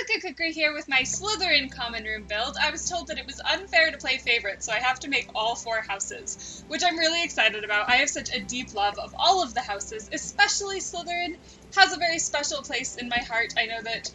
Cookie Cookery here with my Slytherin common room build. I was told that it was unfair to play favorites, so I have to make all 4 houses, which I'm really excited about. I have such a deep love of all of the houses, especially Slytherin has a very special place in my heart. I know that,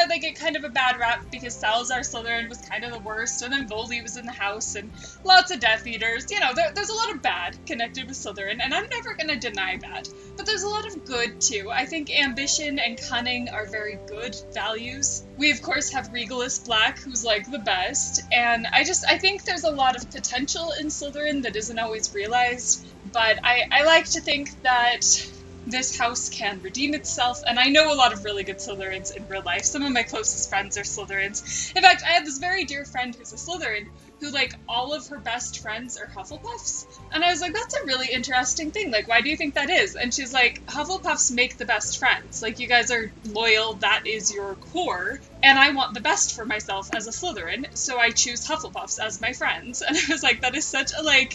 they get kind of a bad rap because Salazar Slytherin was kind of the worst, and then Voldy was in the house, and lots of Death Eaters. There's a lot of bad connected with Slytherin, and I'm never going to deny that. But there's a lot of good, too. I think ambition and cunning are very good values. We, of course, have Regalis Black, who's, the best, and I think there's a lot of potential in Slytherin that isn't always realized, but I like to think that this house can redeem itself, and I know a lot of really good Slytherins in real life. Some of my closest friends are Slytherins. In fact, I have this very dear friend who's a Slytherin, who, all of her best friends are Hufflepuffs. And I was like, that's a really interesting thing. Why do you think that is? And she's like, Hufflepuffs make the best friends. You guys are loyal, that is your core, and I want the best for myself as a Slytherin, so I choose Hufflepuffs as my friends. And I was like, that is such a,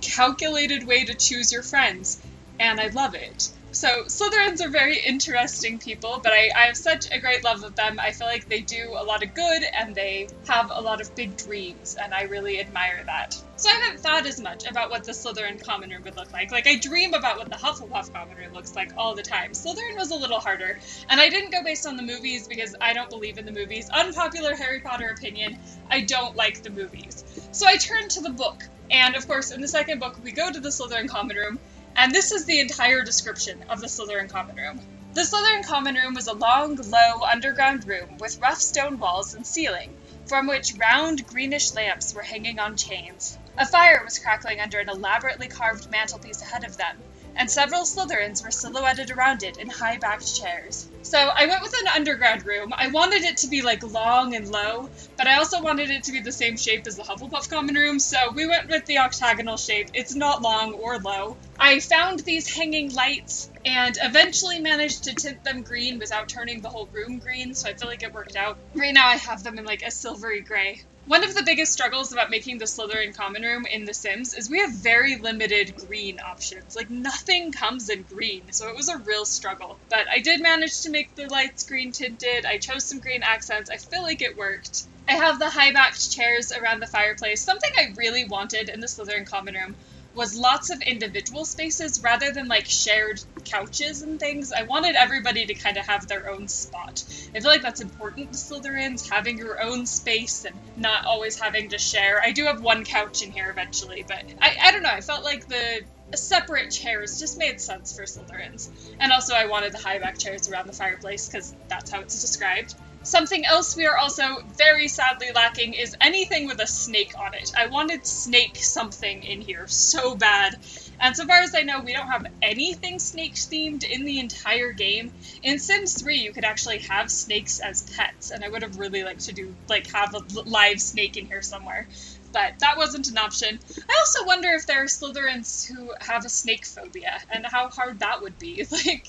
calculated way to choose your friends, and I love it. So Slytherins are very interesting people, but I have such a great love of them. I feel like they do a lot of good, and they have a lot of big dreams, and I really admire that. So I haven't thought as much about what the Slytherin common room would look like. I dream about what the Hufflepuff common room looks like all the time. Slytherin was a little harder, and I didn't go based on the movies because I don't believe in the movies. Unpopular Harry Potter opinion, I don't like the movies. So I turned to the book, and of course in the second book we go to the Slytherin common room, and this is the entire description of the Slytherin common room. The Slytherin common room was a long, low, underground room with rough stone walls and ceiling, from which round, greenish lamps were hanging on chains. A fire was crackling under an elaborately carved mantelpiece ahead of them, and several Slytherins were silhouetted around it in high-backed chairs. So I went with an underground room. I wanted it to be long and low, but I also wanted it to be the same shape as the Hufflepuff common room, so we went with the octagonal shape. It's not long or low. I found these hanging lights and eventually managed to tint them green without turning the whole room green, so I feel like it worked out. Right now I have them in a silvery gray. One of the biggest struggles about making the Slytherin common room in The Sims is we have very limited green options. Nothing comes in green, so it was a real struggle. But I did manage to make the lights green tinted. I chose some green accents. I feel like it worked. I have the high-backed chairs around the fireplace. Something I really wanted in the Slytherin common room was lots of individual spaces rather than shared couches and things. I wanted everybody to kind of have their own spot. I feel like that's important to Slytherins, having your own space and not always having to share. I do have one couch in here eventually, but I don't know, I felt like the separate chairs just made sense for Slytherins. And also I wanted the high back chairs around the fireplace because that's how it's described. Something else we are also very sadly lacking is anything with a snake on it. I wanted snake something in here so bad. And so far as I know, we don't have anything snake-themed in the entire game. In Sims 3, you could actually have snakes as pets, and I would have really liked to do, have a live snake in here somewhere. But that wasn't an option. I also wonder if there are Slytherins who have a snake phobia, and how hard that would be.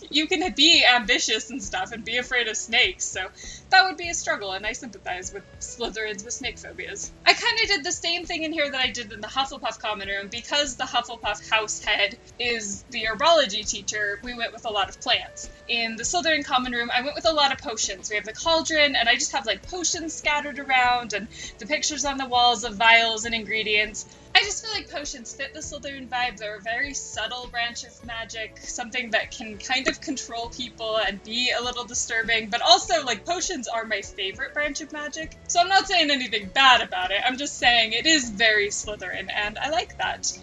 You can be ambitious and stuff and be afraid of snakes, so that would be a struggle, and I sympathize with Slytherins with snake phobias. I kind of did the same thing in here that I did in the Hufflepuff common room. Because the Hufflepuff house head is the herbology teacher, we went with a lot of plants. In the Slytherin common room, I went with a lot of potions. We have the cauldron, and I just have potions scattered around, and the pictures on the walls of vials and ingredients. I just feel like potions fit the Slytherin vibe. They're a very subtle branch of magic, something that can kind of control people and be a little disturbing, but also, potions are my favorite branch of magic, so I'm not saying anything bad about it. I'm just saying it is very Slytherin, and I like that.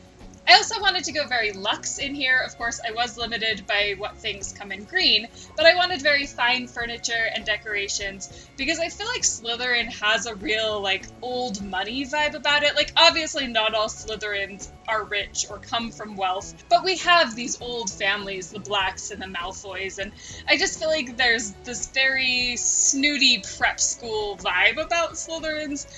I also wanted to go very luxe in here. Of course, I was limited by what things come in green, but I wanted very fine furniture and decorations because I feel like Slytherin has a real, old money vibe about it. Obviously not all Slytherins are rich or come from wealth, but we have these old families, the Blacks and the Malfoys, and I just feel like there's this very snooty prep school vibe about Slytherins.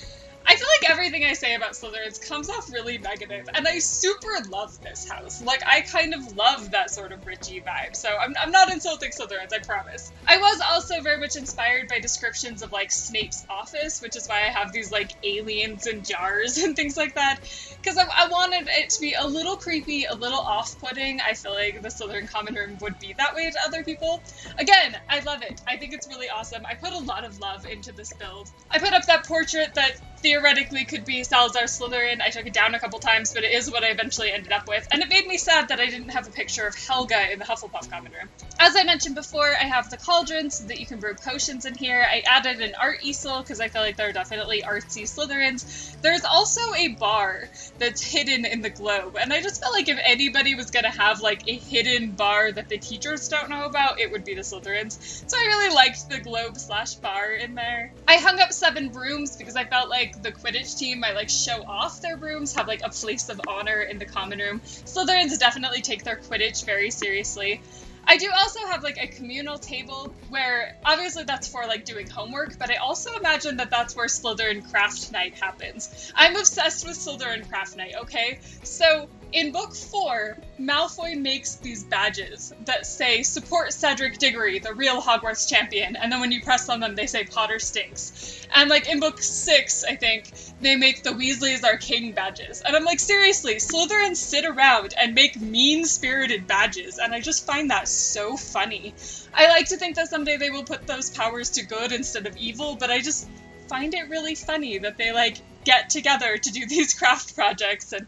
I feel like everything I say about Slytherins comes off really negative, and I super love this house. Like, I kind of love that sort of Richie vibe, so I'm not insulting Slytherins, I promise. I was also very much inspired by descriptions of, like, Snape's office, which is why I have these, like, aliens and jars and things like that, because I wanted it to be a little creepy, a little off-putting. I feel like the Slytherin common room would be that way to other people. Again, I love it. I think it's really awesome. I put a lot of love into this build. I put up that portrait that theoretically could be Salazar Slytherin. I took it down a couple times, but it is what I eventually ended up with, and it made me sad that I didn't have a picture of Helga in the Hufflepuff common room. As I mentioned before, I have the cauldron so that you can brew potions in here. I added an art easel because I feel like there are definitely artsy Slytherins. There's also a bar that's hidden in the globe, and I just felt like if anybody was gonna have like a hidden bar that the teachers don't know about, it would be the Slytherins. So I really liked the globe/bar in there. I hung up 7 brooms because I felt like the Quidditch team might like show off their brooms, have like a place of honor in the common room. Slytherins definitely take their Quidditch very seriously. I do also have like a communal table where obviously that's for like doing homework, but I also imagine that that's where Slytherin Craft Night happens. I'm obsessed with Slytherin Craft Night, okay? So in book 4, Malfoy makes these badges that say support Cedric Diggory, the real Hogwarts champion, and then when you press on them they say Potter stinks. And like in book 6, I think, they make the Weasleys are king badges. And I'm like, seriously, Slytherins sit around and make mean-spirited badges, and I just find that so funny. I like to think that someday they will put those powers to good instead of evil, but I just find it really funny that they like get together to do these craft projects, and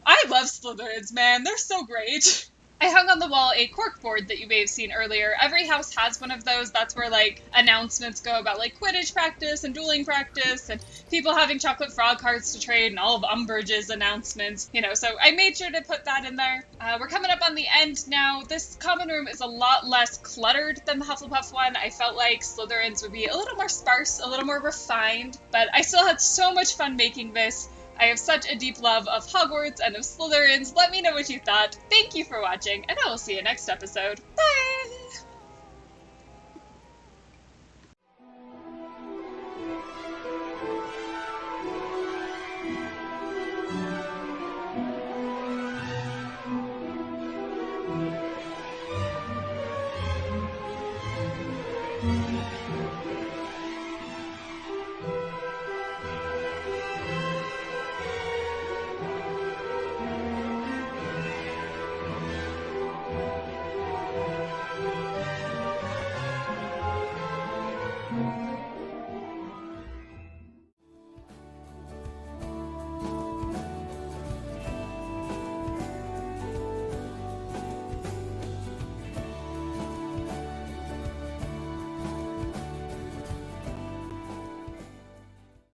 I love Slytherins, man. They're so great. I hung on the wall a cork board that you may have seen earlier. Every house has one of those. That's where, like, announcements go about, like, Quidditch practice and dueling practice and people having chocolate frog hearts to trade and all of Umbridge's announcements, you know, so I made sure to put that in there. We're coming up on the end now. This common room is a lot less cluttered than the Hufflepuff one. I felt like Slytherins would be a little more sparse, a little more refined, but I still had so much fun making this. I have such a deep love of Hogwarts and of Slytherins. Let me know what you thought. Thank you for watching, and I will see you next episode. Bye!